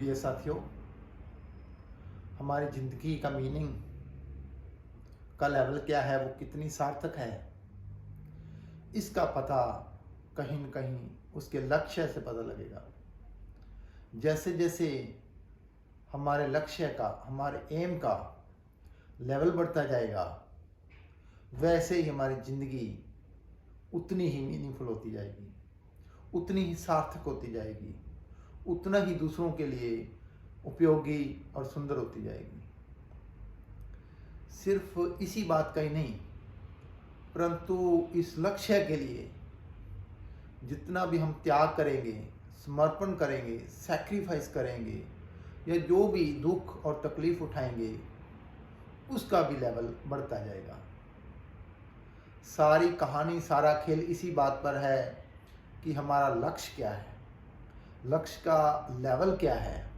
प्रिय साथियों, हमारी ज़िंदगी का मीनिंग का लेवल क्या है, वो कितनी सार्थक है, इसका पता कहीं न कहीं उसके लक्ष्य से पता लगेगा। जैसे जैसे हमारे लक्ष्य का, हमारे एम का लेवल बढ़ता जाएगा, वैसे ही हमारी ज़िंदगी उतनी ही मीनिंगफुल होती जाएगी, उतनी ही सार्थक होती जाएगी, उतना ही दूसरों के लिए उपयोगी और सुंदर होती जाएगी। सिर्फ इसी बात का ही नहीं, परंतु इस लक्ष्य के लिए जितना भी हम त्याग करेंगे, समर्पण करेंगे, सैक्रिफाइस करेंगे, या जो भी दुख और तकलीफ उठाएंगे, उसका भी लेवल बढ़ता जाएगा। सारी कहानी, सारा खेल इसी बात पर है कि हमारा लक्ष्य क्या है, लक्ष्य का लेवल क्या है,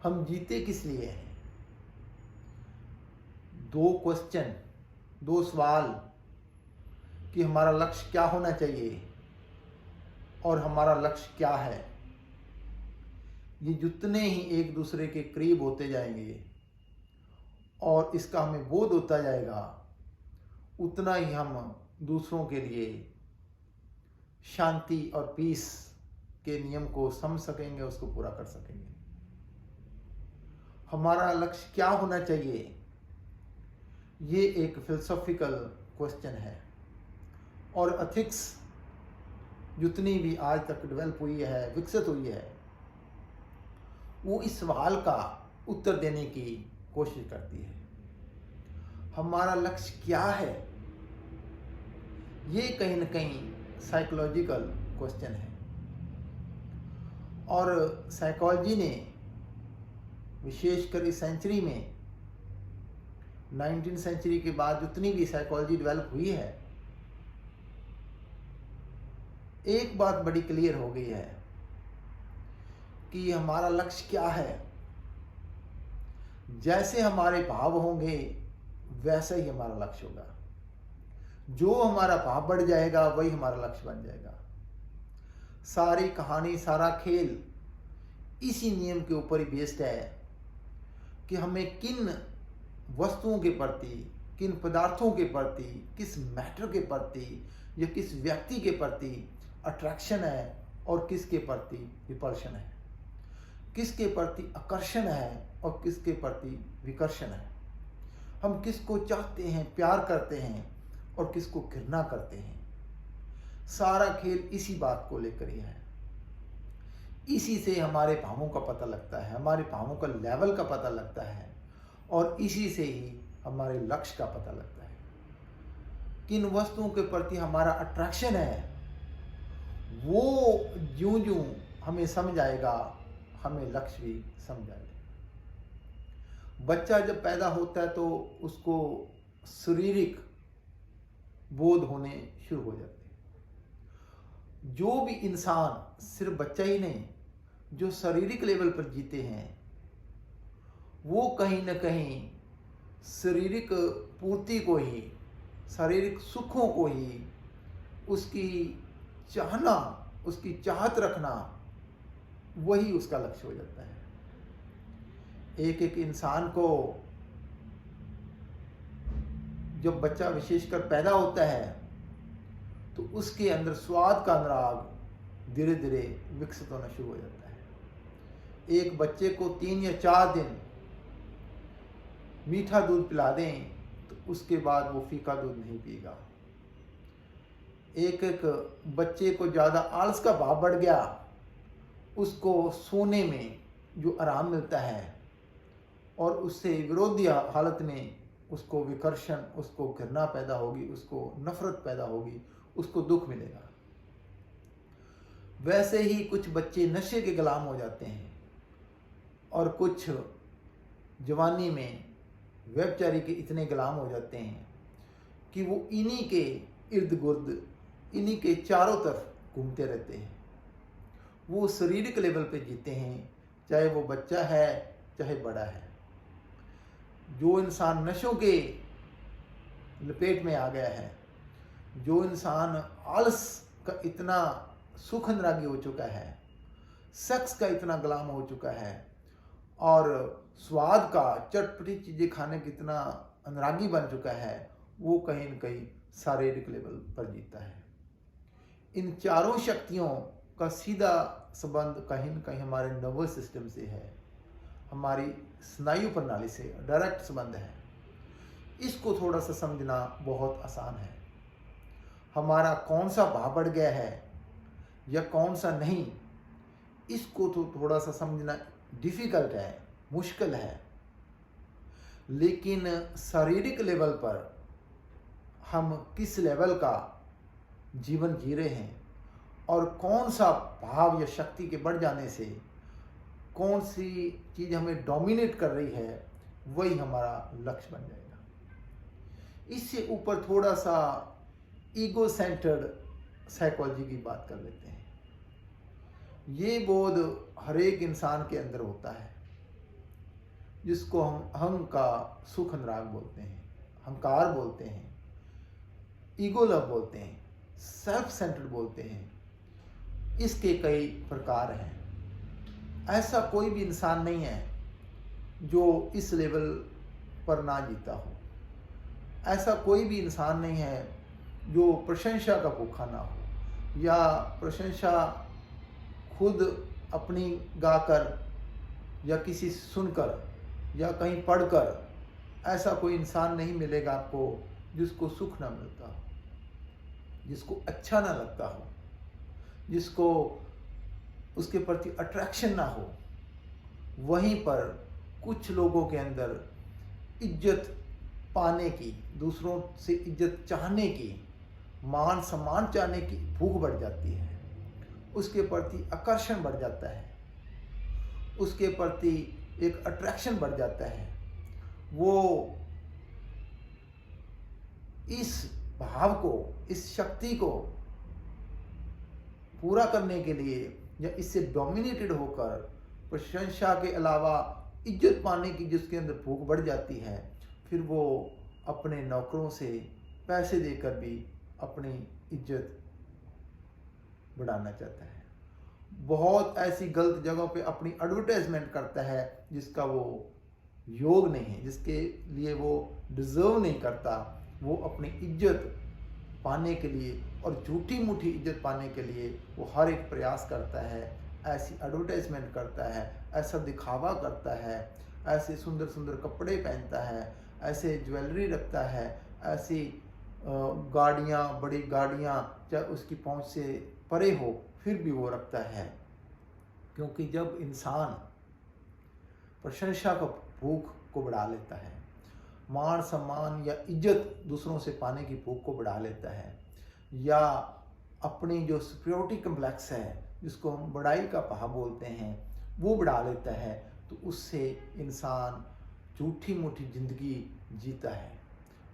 हम जीते किस लिए हैं। दो सवाल कि हमारा लक्ष्य क्या होना चाहिए और हमारा लक्ष्य क्या है, ये जितने ही एक दूसरे के करीब होते जाएंगे और इसका हमें बोध होता जाएगा, उतना ही हम दूसरों के लिए शांति और पीस के नियम को समझ सकेंगे, उसको पूरा कर सकेंगे। हमारा लक्ष्य क्या होना चाहिए, ये एक फिलोसॉफिकल क्वेश्चन है, और एथिक्स जितनी भी आज तक डेवलप हुई है, विकसित हुई है, वो इस सवाल का उत्तर देने की कोशिश करती है। हमारा लक्ष्य क्या है, ये कहीं न कहीं साइकोलॉजिकल क्वेश्चन है, और साइकोलॉजी ने विशेषकर इस सेंचुरी में, 19वीं सेंचुरी के बाद जितनी भी साइकोलॉजी डेवलप हुई है, एक बात बड़ी क्लियर हो गई है कि हमारा लक्ष्य क्या है। जैसे हमारे भाव होंगे वैसे ही हमारा लक्ष्य होगा। जो हमारा भाव बढ़ जाएगा वही हमारा लक्ष्य बन जाएगा। सारी कहानी, सारा खेल इसी नियम के ऊपर ही बेस्ड है कि हमें किन वस्तुओं के प्रति, किन पदार्थों के प्रति, किस मैटर के प्रति या किस व्यक्ति के प्रति अट्रैक्शन है और किसके प्रति रिपल्शन है, किसके प्रति आकर्षण है और किसके प्रति विकर्षण है। हम किसको चाहते हैं, प्यार करते हैं, और किसको घृणा करते हैं। सारा खेल इसी बात को लेकर ही है। इसी से हमारे भावों का पता लगता है, हमारे भावों का लेवल का पता लगता है, और इसी से ही हमारे लक्ष्य का पता लगता है। किन वस्तुओं के प्रति हमारा अट्रैक्शन है, वो ज्यों ज्यों हमें समझ आएगा, हमें लक्ष्य भी समझ आएगा। बच्चा जब पैदा होता है तो उसको शारीरिक बोध होने शुरू हो जाते हैं। जो भी इंसान, सिर्फ बच्चा ही नहीं, जो शारीरिक लेवल पर जीते हैं, वो कहीं न कहीं शारीरिक पूर्ति को ही, शारीरिक सुखों को ही, उसकी चाहना, उसकी चाहत रखना, वही उसका लक्ष्य हो जाता है। एक एक इंसान को जब बच्चा विशेषकर पैदा होता है तो उसके अंदर स्वाद का अनुराग धीरे धीरे विकसित होना शुरू हो जाता है। एक बच्चे को 3 या 4 दिन मीठा दूध पिला दें तो उसके बाद वो फीका दूध नहीं पिएगा। एक एक बच्चे को ज़्यादा आलस का भाव बढ़ गया, उसको सोने में जो आराम मिलता है, और उससे विरोधी हालत में उसको विकर्षण, उसको घृणा पैदा होगी, उसको नफरत पैदा होगी, उसको दुख मिलेगा। वैसे ही कुछ बच्चे नशे के गुलाम हो जाते हैं, और कुछ जवानी में व्यभिचारी के इतने गुलाम हो जाते हैं कि वो इन्हीं के इर्द गिर्द, इन्हीं के चारों तरफ घूमते रहते हैं। वो शारीरिक लेवल पे जीते हैं, चाहे वो बच्चा है चाहे बड़ा है। जो इंसान नशों के लपेट में आ गया है, जो इंसान आलस का इतना सुख अनुरागी हो चुका है, सेक्स का इतना गुलाम हो चुका है, और स्वाद का, चटपटी चीज़ें खाने की इतना अनुरागी बन चुका है, वो कहीं न कहीं शारीरिक लेवल पर जीता है। इन चारों शक्तियों का सीधा संबंध कहीं न कहीं हमारे नर्वस सिस्टम से है, हमारी स्नायु प्रणाली से डायरेक्ट संबंध है। इसको थोड़ा सा समझना बहुत आसान है। हमारा कौन सा भाव बढ़ गया है या कौन सा नहीं, इसको तो थोड़ा सा समझना डिफिकल्ट है, मुश्किल है। लेकिन शारीरिक लेवल पर हम किस लेवल का जीवन जी रहे हैं और कौन सा भाव या शक्ति के बढ़ जाने से कौन सी चीज़ हमें डोमिनेट कर रही है, वही हमारा लक्ष्य बन जाएगा। इससे ऊपर थोड़ा सा ईगो सेंटर्ड साइकोलॉजी की बात कर लेते हैं। ये बोध हर एक इंसान के अंदर होता है, जिसको हम अहं का सुख अनुराग बोलते हैं, अहंकार बोलते हैं, ईगो लव बोलते हैं, सेल्फ सेंटर्ड बोलते हैं। इसके कई प्रकार हैं। ऐसा कोई भी इंसान नहीं है जो इस लेवल पर ना जीता हो। ऐसा कोई भी इंसान नहीं है जो प्रशंसा का भूखा ना हो, या प्रशंसा खुद अपनी गाकर या किसी सुनकर या कहीं पढ़कर, ऐसा कोई इंसान नहीं मिलेगा आपको जिसको सुख ना मिलता हो, जिसको अच्छा ना लगता हो, जिसको उसके प्रति अट्रैक्शन ना हो। वहीं पर कुछ लोगों के अंदर इज्जत पाने की, दूसरों से इज्जत चाहने की, मान सम्मान चाहने की भूख बढ़ जाती है, उसके प्रति आकर्षण बढ़ जाता है, उसके प्रति एक अट्रैक्शन बढ़ जाता है। वो इस भाव को, इस शक्ति को पूरा करने के लिए या इससे डोमिनेटेड होकर प्रशंसा के अलावा इज्जत पाने की जिसके अंदर भूख बढ़ जाती है, फिर वो अपने नौकरों से पैसे देकर भी अपनी इज्जत बढ़ाना चाहता है। बहुत ऐसी गलत जगहों पे अपनी एडवर्टाइजमेंट करता है जिसका वो योग नहीं है, जिसके लिए वो डिजर्व नहीं करता। वो अपनी इज्जत पाने के लिए और झूठी मूठी इज्जत पाने के लिए वो हर एक प्रयास करता है, ऐसी एडवर्टाइजमेंट करता है, ऐसा दिखावा करता है, ऐसे सुंदर सुंदर कपड़े पहनता है, ऐसे ज्वेलरी रखता है, ऐसी गाड़ियाँ, बड़ी गाड़ियाँ चाहे उसकी पहुँच से परे हो फिर भी वो रखता है। क्योंकि जब इंसान प्रशंसा का भूख को बढ़ा लेता है, मान सम्मान या इज्जत दूसरों से पाने की भूख को बढ़ा लेता है, या अपनी जो सुपीरियरिटी कम्प्लेक्स है जिसको हम बड़ाई का भाव बोलते हैं वो बढ़ा लेता है, तो उससे इंसान झूठी मूठी ज़िंदगी जीता है।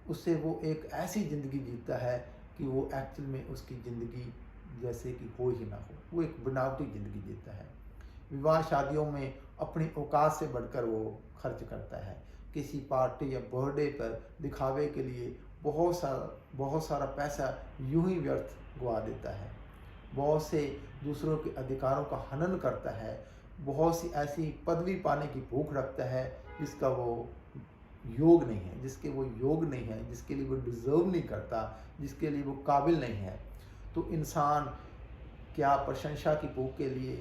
उससे वो एक ऐसी ज़िंदगी जीता है कि वो एक्चुअल में उसकी ज़िंदगी जैसे कि हो ही ना हो, वो एक बनावटी ज़िंदगी जीता है। विवाह शादियों में अपनी औकात से बढ़कर वो खर्च करता है, किसी पार्टी या बर्थडे पर दिखावे के लिए बहुत सारा पैसा यूं ही व्यर्थ गवा देता है। बहुत से दूसरों के अधिकारों का हनन करता है, बहुत सी ऐसी पदवी पाने की भूख रखता है जिसका वो योग नहीं है, जिसके लिए वो डिज़र्व नहीं करता, जिसके लिए वो काबिल नहीं है। तो इंसान क्या प्रशंसा की भूख के लिए,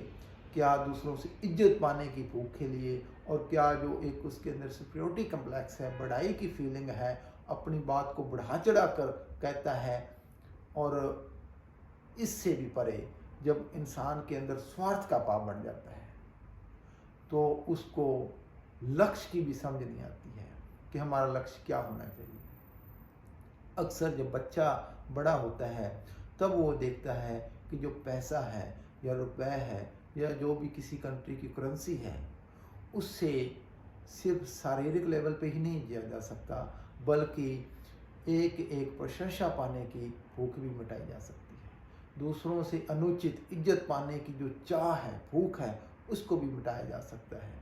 क्या दूसरों से इज्जत पाने की भूख के लिए, और क्या जो एक उसके अंदर सुपीरियरिटी कम्प्लेक्स है, बड़ाई की फीलिंग है, अपनी बात को बढ़ा चढ़ा कर कहता है। और इससे भी परे जब इंसान के अंदर स्वार्थ का भाव बढ़ जाता है तो उसको लक्ष्य की भी समझ नहीं आती है कि हमारा लक्ष्य क्या होना चाहिए। अक्सर जब बच्चा बड़ा होता है तब वो देखता है कि जो पैसा है या रुपए है या जो भी किसी कंट्री की करेंसी है, उससे सिर्फ शारीरिक लेवल पे ही नहीं जिया जा सकता, बल्कि एक एक प्रशंसा पाने की भूख भी मिटाई जा सकती है। दूसरों से अनुचित इज्जत पाने की जो चाह है, भूख है, उसको भी मिटाया जा सकता है।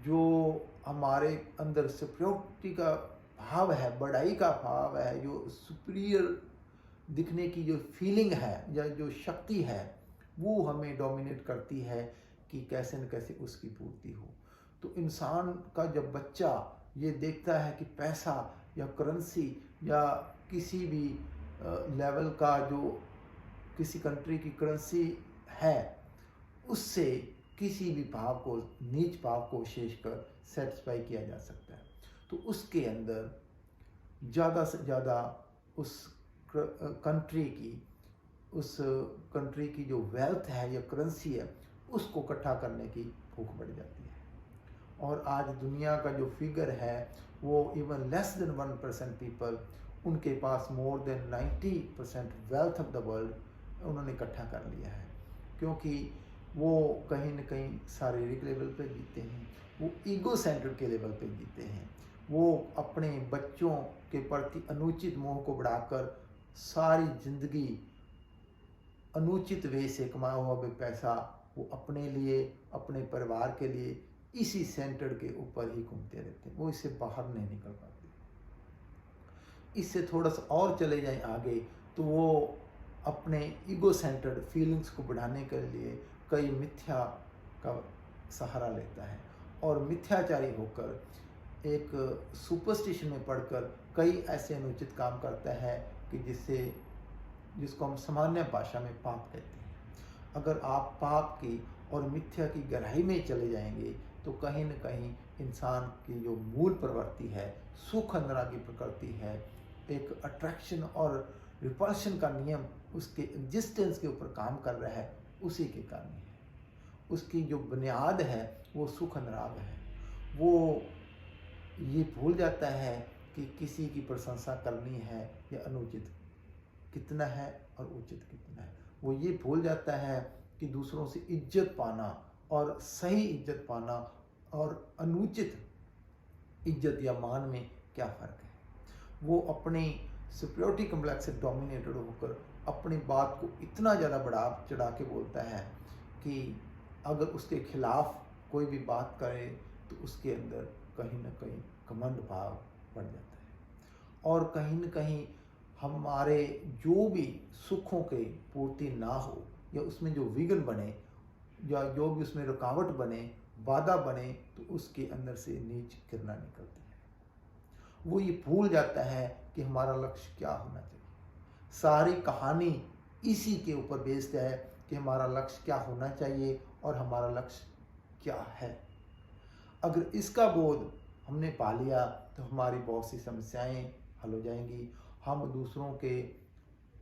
जो हमारे अंदर सुपीरियरिटी का भाव है, बड़ाई का भाव है, जो सुपीरियर दिखने की जो फीलिंग है या जो शक्ति है, वो हमें डोमिनेट करती है कि कैसे न कैसे उसकी पूर्ति हो। तो इंसान का जब बच्चा ये देखता है कि पैसा या करेंसी या किसी भी लेवल का जो किसी कंट्री की करेंसी है, उससे किसी भी भाव को, नीच भाव को विशेषकर सेटिस्फाई किया जा सकता है। तो उसके अंदर ज़्यादा से ज़्यादा उस कंट्री की जो वेल्थ है या करेंसी है, उसको इकट्ठा करने की भूख बढ़ जाती है। और आज दुनिया का जो फिगर है वो इवन लेस देन 1% पीपल, उनके पास more than 90% wealth of the world उन्होंने इकट्ठा कर लिया है। क्योंकि वो कहीं न कहीं शारीरिक लेवल पे जीते हैं, वो ईगो सेंटर के लेवल पे जीते हैं, वो अपने बच्चों के प्रति अनुचित मोह को बढ़ाकर सारी जिंदगी अनुचित वे से कमाया हुआ भी पैसा वो अपने लिए, अपने परिवार के लिए इसी सेंटर के ऊपर ही घूमते रहते हैं, वो इससे बाहर नहीं निकल पाते। इससे थोड़ा सा और चले जाएं आगे तो वो अपने ईगो सेंटर्ड फीलिंग्स को बढ़ाने के लिए कई मिथ्या का सहारा लेता है और मिथ्याचारी होकर एक सुपरस्टिशन में पढ़कर कई ऐसे अनुचित काम करता है कि जिसको हम सामान्य भाषा में पाप कहते हैं। अगर आप पाप की और मिथ्या की गहराई में चले जाएंगे तो कहीं न कहीं इंसान की जो मूल प्रवृत्ति है, सुख अनुरागी प्रकृति है, एक अट्रैक्शन और रिपल्शन का नियम उसके एग्जिस्टेंस के ऊपर काम कर रहा है, उसी के कारण है। उसकी जो बुनियाद है वो सुख अनुराग है। वो ये भूल जाता है कि किसी की प्रशंसा करनी है या अनुचित कितना है और उचित कितना है। वो ये भूल जाता है कि दूसरों से इज्जत पाना और सही इज्जत पाना और अनुचित इज्जत या मान में क्या फ़र्क है। वो अपनी सुपीरियरिटी कम्प्लेक्स से डोमिनेटेड होकर अपनी बात को इतना ज़्यादा बढ़ा चढ़ा के बोलता है कि अगर उसके खिलाफ कोई भी बात करे तो उसके अंदर कहीं ना कहीं घमंड भाव बढ़ जाता है और कहीं न कहीं हमारे जो भी सुखों के पूर्ति ना हो या उसमें जो विघ्न बने या जो भी उसमें रुकावट बने, बाधा बने, तो उसके अंदर से नीच किरणें निकलती है। वो ये भूल जाता है कि हमारा लक्ष्य क्या होना चाहिए। सारी कहानी इसी के ऊपर बेस्ड है कि हमारा लक्ष्य क्या होना चाहिए और हमारा लक्ष्य क्या है। अगर इसका बोध हमने पा लिया तो हमारी बहुत सी समस्याएं हल हो जाएंगी। हम दूसरों के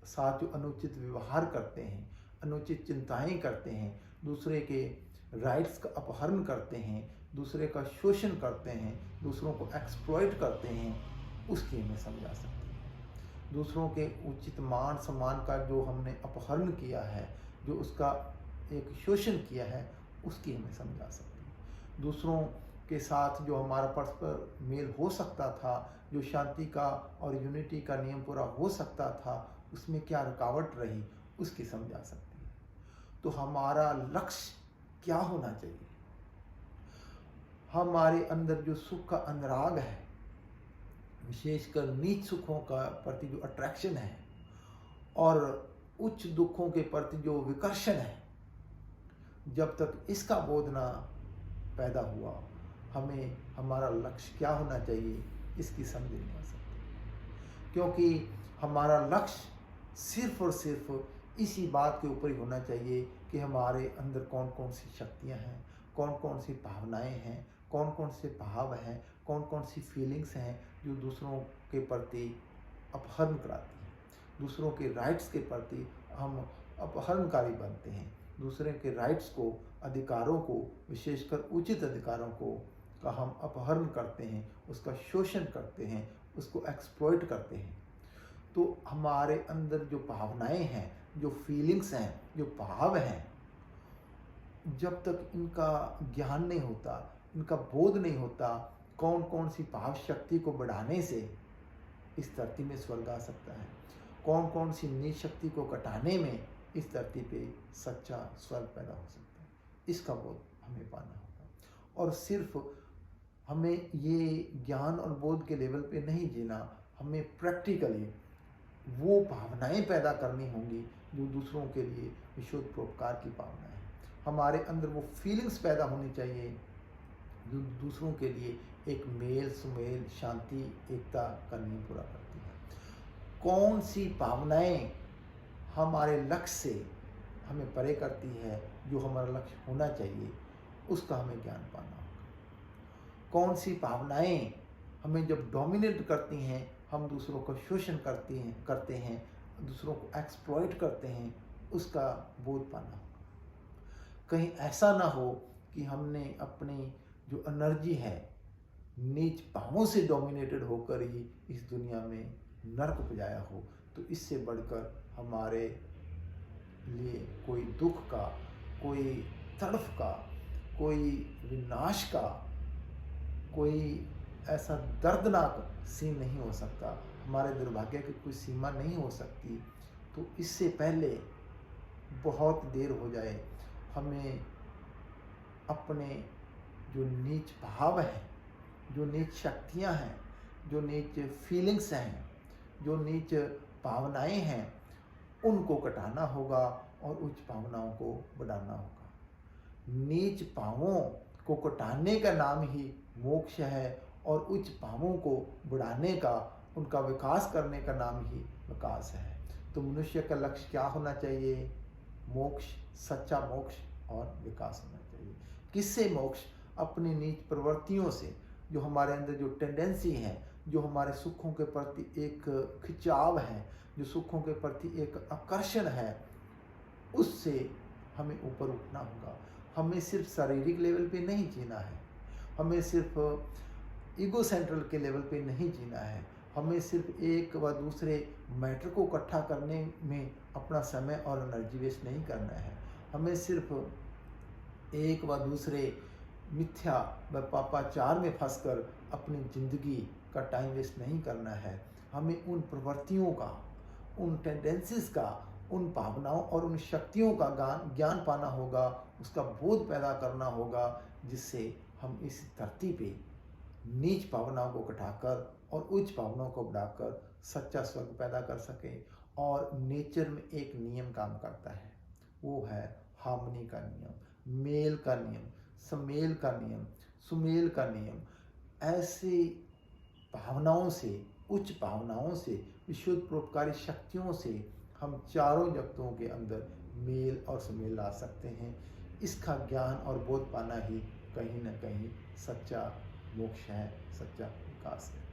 साथ जो अनुचित व्यवहार करते हैं, अनुचित चिंताएं करते हैं, दूसरे के राइट्स का अपहरण करते हैं, दूसरे का शोषण करते हैं, दूसरों को एक्सप्लॉइट करते हैं, उसकी हमें समझा सकते हैं। दूसरों के उचित मान सम्मान का जो हमने अपहरण किया है, जो उसका एक शोषण किया है, उसकी हमें समझा सकते हैं। दूसरों के साथ जो हमारा परस्पर मेल हो सकता था, जो शांति का और यूनिटी का नियम पूरा हो सकता था, उसमें क्या रुकावट रही, उसकी समझा सकती है। तो हमारा लक्ष्य क्या होना चाहिए। हमारे अंदर जो सुख का अनुराग है, विशेषकर नीच सुखों का प्रति जो अट्रैक्शन है और उच्च दुखों के प्रति जो विकर्षण है, जब तक इसका बोध ना पैदा हुआ, हमें हमारा लक्ष्य क्या होना चाहिए इसकी समझ नहीं आ सकती। क्योंकि हमारा लक्ष्य सिर्फ और सिर्फ इसी बात के ऊपर ही होना चाहिए कि हमारे अंदर कौन कौन सी शक्तियाँ हैं, कौन कौन सी भावनाएं हैं, कौन कौन से भाव हैं, कौन कौन सी फीलिंग्स हैं जो दूसरों के प्रति अपहरण कराती हैं। दूसरों के राइट्स के प्रति हम अपहरणकारी बनते हैं। दूसरे के राइट्स को, अधिकारों को, विशेषकर उचित अधिकारों को का हम अपहरण करते हैं, उसका शोषण करते हैं, उसको एक्सप्लॉइट करते हैं। तो हमारे अंदर जो भावनाएं हैं, जो फीलिंग्स हैं, जो भाव हैं, जब तक इनका ज्ञान नहीं होता, इनका बोध नहीं होता, कौन कौन सी भाव शक्ति को बढ़ाने से इस धरती में स्वर्ग आ सकता है, कौन कौन सी नीच शक्ति को घटाने में इस धरती पे सच्चा स्वर्ग पैदा हो सकता है, इसका बोध हमें पाना होगा। और सिर्फ हमें ये ज्ञान और बोध के लेवल पे नहीं जीना, हमें प्रैक्टिकली वो भावनाएं पैदा करनी होंगी जो दूसरों के लिए विशुद्ध परोपकार की भावना है। हमारे अंदर वो फीलिंग्स पैदा होनी चाहिए जो दूसरों के लिए एक मेल सुमेल शांति एकता का नींव पूरा करती है। कौन सी भावनाएं हमारे लक्ष्य से हमें परे करती है, जो हमारा लक्ष्य होना चाहिए उसका हमें ज्ञान पाना होगा। कौन सी भावनाएं हमें जब डोमिनेट करती हैं, हम दूसरों को शोषण करते हैं, दूसरों को एक्सप्लॉइट करते हैं, उसका बोध पाना होगा। कहीं ऐसा ना हो कि हमने अपनी जो एनर्जी है नीच भावों से डोमिनेटेड होकर ही इस दुनिया में नर्क उपजाया हो। तो इससे बढ़कर हमारे लिए कोई दुख का, कोई तड़फ का, कोई विनाश का, कोई ऐसा दर्दनाक सीन नहीं हो सकता, हमारे दुर्भाग्य की कोई सीमा नहीं हो सकती। तो इससे पहले बहुत देर हो जाए, हमें अपने जो नीच भाव हैं, जो नीच शक्तियां हैं, जो नीच फीलिंग्स हैं, जो नीच भावनाएं हैं, उनको कटाना होगा और उच्च भावनाओं को बढ़ाना होगा। नीच भावों को कटाने का नाम ही मोक्ष है और उच्च भावों को बढ़ाने का, उनका विकास करने का नाम ही विकास है। तो मनुष्य का लक्ष्य क्या होना चाहिए? मोक्ष, सच्चा मोक्ष और विकास होना चाहिए। किससे मोक्ष? अपनी नीच प्रवृत्तियों से, जो हमारे अंदर जो टेंडेंसी है, जो हमारे सुखों के प्रति एक खिंचाव है, जो सुखों के प्रति एक आकर्षण है, उससे हमें ऊपर उठना होगा। हमें सिर्फ शारीरिक लेवल पे नहीं जीना है, हमें सिर्फ ईगो सेंट्रल के लेवल पे नहीं जीना है, हमें सिर्फ एक व दूसरे मैटर को इकट्ठा करने में अपना समय और एनर्जी वेस्ट नहीं करना है, हमें सिर्फ एक व दूसरे मिथ्या व पापाचार में फंसकर अपनी ज़िंदगी का टाइम वेस्ट नहीं करना है। हमें उन प्रवृत्तियों का, उन टेंडेंसीज का, उन भावनाओं और उन शक्तियों का ज्ञान पाना होगा, उसका बोध पैदा करना होगा, जिससे हम इस धरती पे नीच भावनाओं को घटाकर और उच्च भावनाओं को बढ़ाकर सच्चा स्वर्ग पैदा कर सकें। और नेचर में एक नियम काम करता है, वो है हार्मनी का नियम, मेल का नियम, समेल का नियम, सुमेल का नियम। ऐसी भावनाओं से, उच्च भावनाओं से, विशुद्ध परोपकारी शक्तियों से हम चारों जगतों के अंदर मेल और सुमेल ला सकते हैं। इसका ज्ञान और बोध पाना ही कहीं न कहीं सच्चा मोक्ष है, सच्चा विकास है।